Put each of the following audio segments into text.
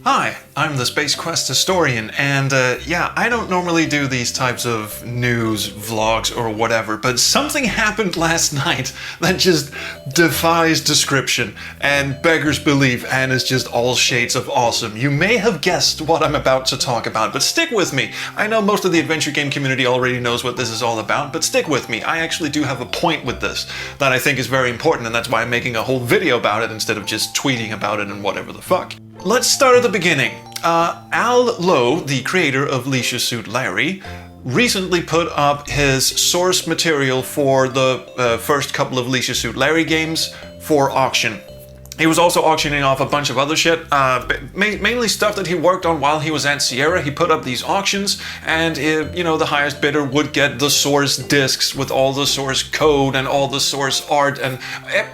Hi, I'm the Space Quest historian, and yeah, I don't normally do these types of news, vlogs, or whatever, but something happened last night that just defies description and beggars belief and is just all shades of awesome. You may have guessed what I'm about to talk about, but stick with me. I know most of the adventure game community already knows what this is all about, but stick with me. I actually do have a point with this that I think is very important, and that's why I'm making a whole video about it instead of just tweeting about it and whatever the fuck. Let's start at the beginning. Aloud, the creator of Leisure Suit Larry, recently put up his source material for the first couple of Leisure Suit Larry games for auction. He was also auctioning off a bunch of other shit, mainly stuff that he worked on while he was at Sierra. He put up these auctions, and the highest bidder would get the source discs with all the source code and all the source art and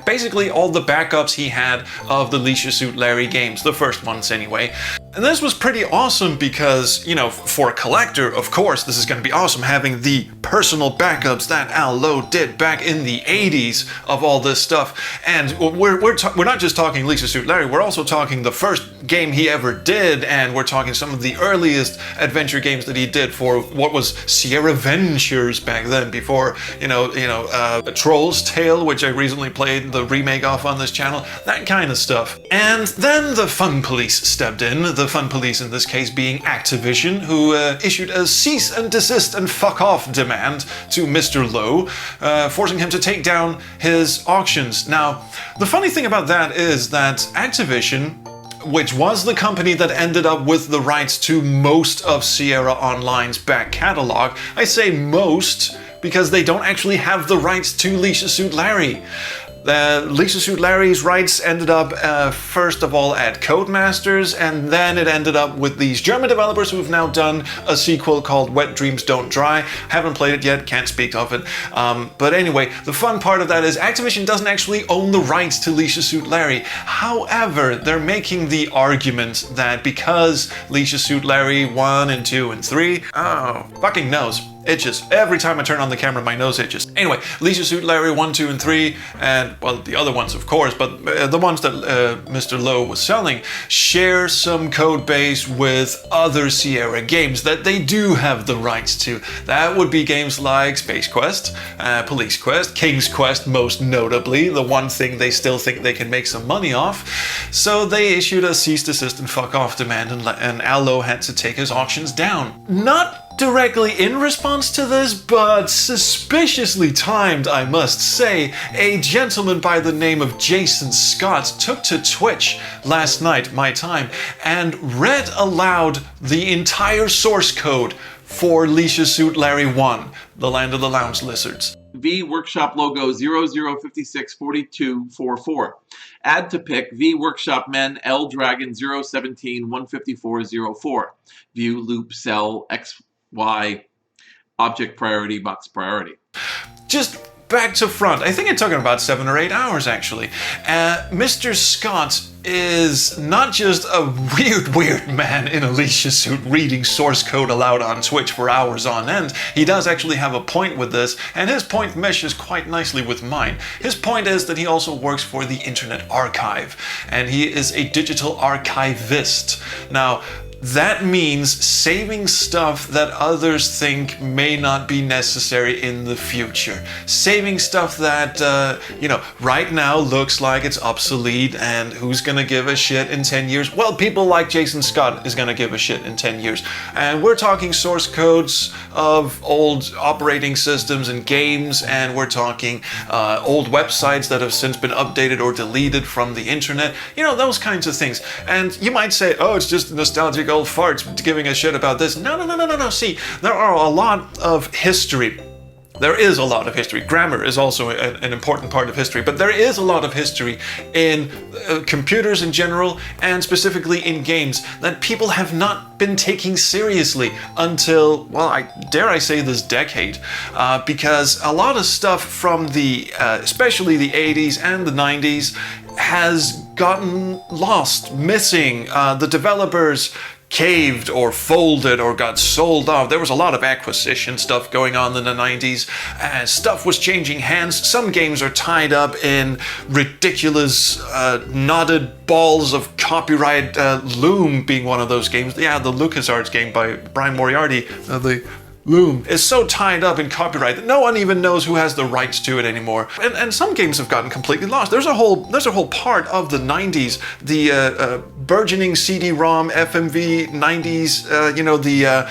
basically all the backups he had of the Leisure Suit Larry games, the first ones anyway. And this was pretty awesome because, for a collector, of course, this is going to be awesome having the personal backups that Aloud did back in the 80s of all this stuff. And we're not just talking Leisure Suit Larry, we're also talking the first game he ever did, and we're talking some of the earliest adventure games that he did for what was Sierra Ventures back then, before, Troll's Tale, which I recently played the remake off on this channel, that kind of stuff. And then the Fun Police stepped in, the Fun Police in this case being Activision, who issued a cease and desist and fuck off demand to Mr. Lowe, forcing him to take down his auctions. Now, the funny thing about that is that Activision, which was the company that ended up with the rights to most of Sierra Online's back catalog, I say most because they don't actually have the rights to Leisure Suit Larry. Leisure Suit Larry's rights ended up first of all at Codemasters, and then it ended up with these German developers who have now done a sequel called Wet Dreams Don't Dry. Haven't played it yet, can't speak of it. But anyway, the fun part of that is Activision doesn't actually own the rights to Leisure Suit Larry. However, they're making the argument that because Leisure Suit Larry 1 and 2 and 3, fucking nose. Itches. Every time I turn on the camera, my nose itches. Anyway, Leisure Suit Larry 1, 2, and 3, and, well, the other ones, of course, but the ones that Mr. Lowe was selling share some code base with other Sierra games that they do have the rights to. That would be games like Space Quest, Police Quest, King's Quest, most notably, the one thing they still think they can make some money off. So they issued a cease, desist, and fuck off demand, and Aloud had to take his auctions down. Not directly in response to this, but suspiciously timed, I must say, a gentleman by the name of Jason Scott took to Twitch last night, my time, and read aloud the entire source code for Leisure Suit Larry 1, The Land of the Lounge Lizards. V Workshop logo 00564244. Add to pick V Workshop Men L Dragon 017 15404. View loop cell XY object priority box priority. Just back to front. I think it took him about 7 or 8 hours actually. Mr. Scott is not just a weird man in a Leisure suit reading source code aloud on Twitch for hours on end. He does actually have a point with this, and his point meshes quite nicely with mine. His point is that he also works for the Internet Archive, and he is a digital archivist. Now, that means saving stuff that others think may not be necessary in the future. Saving stuff that, right now looks like it's obsolete, and who's gonna give a shit in 10 years? Well, people like Jason Scott is gonna give a shit in 10 years. And we're talking source codes of old operating systems and games, and we're talking old websites that have since been updated or deleted from the internet. Those kinds of things. And you might say, oh, it's just nostalgic old farts giving a shit about this. No. See, there are a lot of history. There is a lot of history. Grammar is also an important part of history, but there is a lot of history in computers in general, and specifically in games, that people have not been taking seriously until, well, dare I say this decade, because a lot of stuff from especially the 80s and the 90s has gotten lost, missing. The developers caved or folded or got sold off. There was a lot of acquisition stuff going on in the 90s. Stuff was changing hands. Some games are tied up in ridiculous knotted balls of copyright. Loom being one of those games. Yeah, the LucasArts game by Brian Moriarty. The Loom is so tied up in copyright that no one even knows who has the rights to it anymore. And some games have gotten completely lost. There's a whole part of the 90s, the burgeoning CD-ROM, FMV 90s, the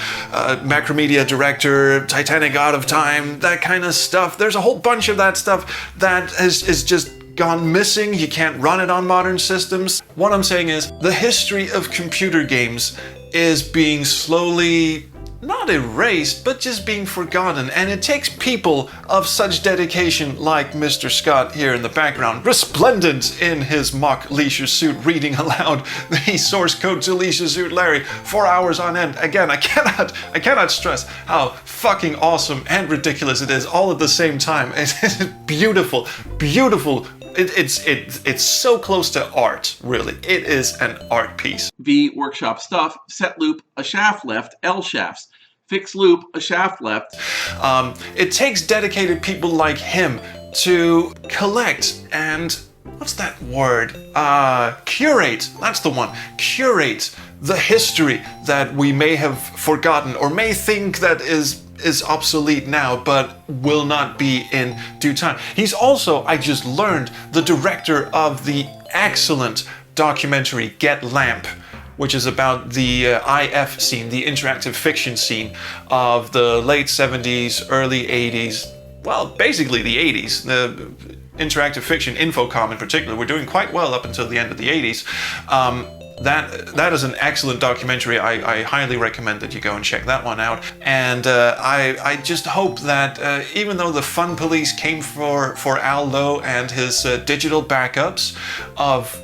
Macromedia Director, Titanic Out of Time, that kind of stuff. There's a whole bunch of that stuff that is just gone missing. You can't run it on modern systems. What I'm saying is the history of computer games is being slowly not erased, but just being forgotten. And it takes people of such dedication like Mr. Scott here in the background, resplendent in his mock leisure suit, reading aloud the source code to Leisure Suit Larry for hours on end. Again, I cannot stress how fucking awesome and ridiculous it is all at the same time. It's beautiful, beautiful. It's so close to art, really. It is an art piece. V workshop stuff, set loop, a shaft left, L shafts. Fix loop, a shaft left. It takes dedicated people like him to collect and, what's that word? Curate, that's the one. Curate the history that we may have forgotten or may think that is obsolete now, but will not be in due time. He's also, I just learned, the director of the excellent documentary Get Lamp, which is about the IF scene, the interactive fiction scene of the late 70s, early 80s, well, basically the 80s. The interactive fiction, Infocom in particular, were doing quite well up until the end of the 80s. That is an excellent documentary. I highly recommend that you go and check that one out. And I just hope that even though the Fun Police came for Al Lowe and his digital backups of,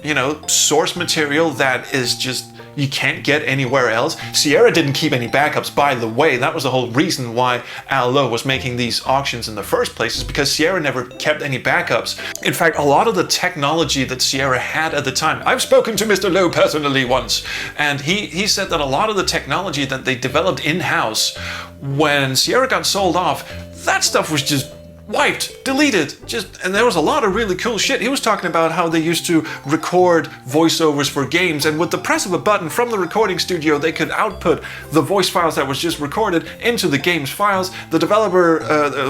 source material that is just, you can't get anywhere else. Sierra didn't keep any backups, by the way. That was the whole reason why Al Lowe was making these auctions in the first place, is because Sierra never kept any backups. In fact, a lot of the technology that Sierra had at the time, I've spoken to Mr. Lowe personally once, and he said that a lot of the technology that they developed in-house when Sierra got sold off, that stuff was just wiped, deleted, and there was a lot of really cool shit. He was talking about how they used to record voiceovers for games, and with the press of a button from the recording studio, they could output the voice files that was just recorded into the game's files. The developer,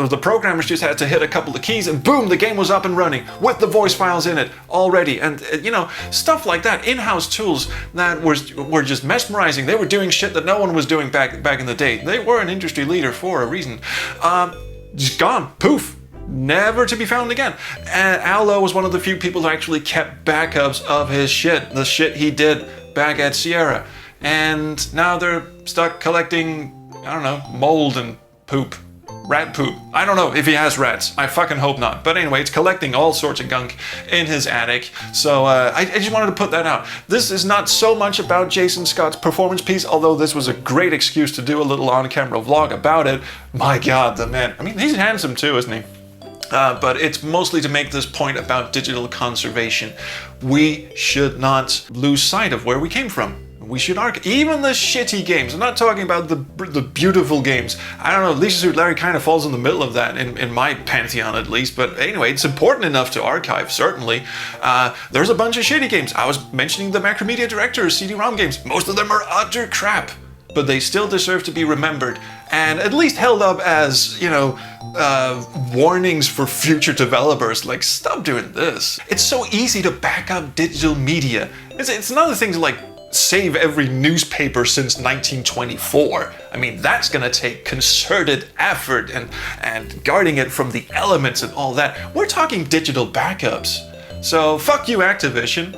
the programmers just had to hit a couple of keys, and boom, the game was up and running with the voice files in it already. And stuff like that, in-house tools that were just mesmerizing. They were doing shit that no one was doing back in the day. They were an industry leader for a reason. Just gone, poof, never to be found again. And Al Lowe was one of the few people who actually kept backups of his shit, the shit he did back at Sierra. And now they're stuck collecting, I don't know, mold and poop, rat poop. I don't know if he has rats. I fucking hope not. But anyway, it's collecting all sorts of gunk in his attic. So I just wanted to put that out. This is not so much about Jason Scott's performance piece, although this was a great excuse to do a little on-camera vlog about it. My God, the man. I mean, he's handsome too, isn't he? But it's mostly to make this point about digital conservation. We should not lose sight of where we came from. We should argue. Even the shitty games. I'm not talking about the beautiful games. I don't know, Leisure Suit Larry kind of falls in the middle of that, in my pantheon at least. But anyway, it's important enough to archive, certainly. There's a bunch of shitty games. I was mentioning the Macromedia Director CD-ROM games. Most of them are utter crap. But they still deserve to be remembered and at least held up as, warnings for future developers. Like, stop doing this. It's so easy to back up digital media. It's another thing to, like, save every newspaper since 1924. I mean, that's gonna take concerted effort and guarding it from the elements and all that. We're talking digital backups. So, fuck you, Activision.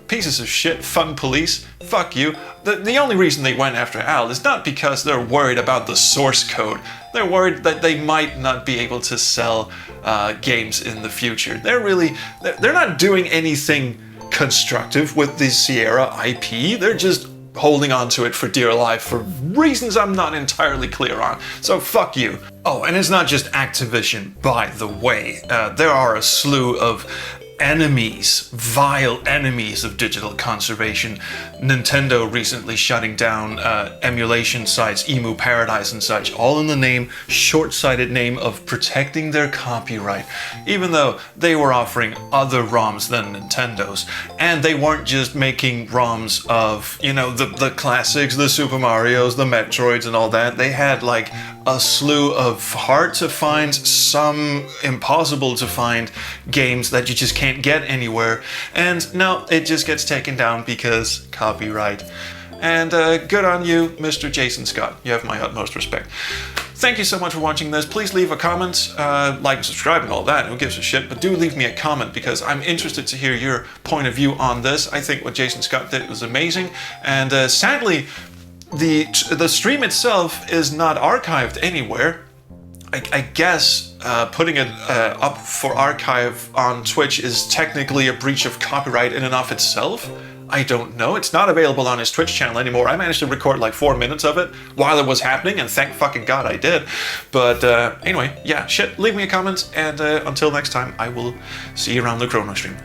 Pieces of shit, Fun Police, fuck you. The only reason they went after Al is not because they're worried about the source code. They're worried that they might not be able to sell games in the future. They're not doing anything constructive with the Sierra IP. They're just holding on to it for dear life for reasons I'm not entirely clear on. So fuck you. Oh, and it's not just Activision, by the way. There are a slew of enemies, vile enemies of digital conservation. Nintendo recently shutting down emulation sites, Emu Paradise and such, all in the name, short-sighted name of protecting their copyright, even though they were offering other ROMs than Nintendo's. And they weren't just making ROMs of, you know, the classics, the Super Marios, the Metroids and all that. They had like a slew of hard to find, some impossible to find games that you just can't get anywhere, and now it just gets taken down because copyright. And good on you, Mr. Jason Scott. You have my utmost respect. Thank you so much for watching this. Please leave a comment, like and subscribe and all that. Who gives a shit? But do leave me a comment because I'm interested to hear your point of view on this. I think what Jason Scott did was amazing, and sadly, the stream itself is not archived anywhere. I guess putting it up for archive on Twitch is technically a breach of copyright in and of itself. I don't know. It's not available on his Twitch channel anymore. I managed to record like 4 minutes of it while it was happening, and thank fucking God I did. But anyway, yeah, shit, leave me a comment, and until next time, I will see you around the Chrono stream.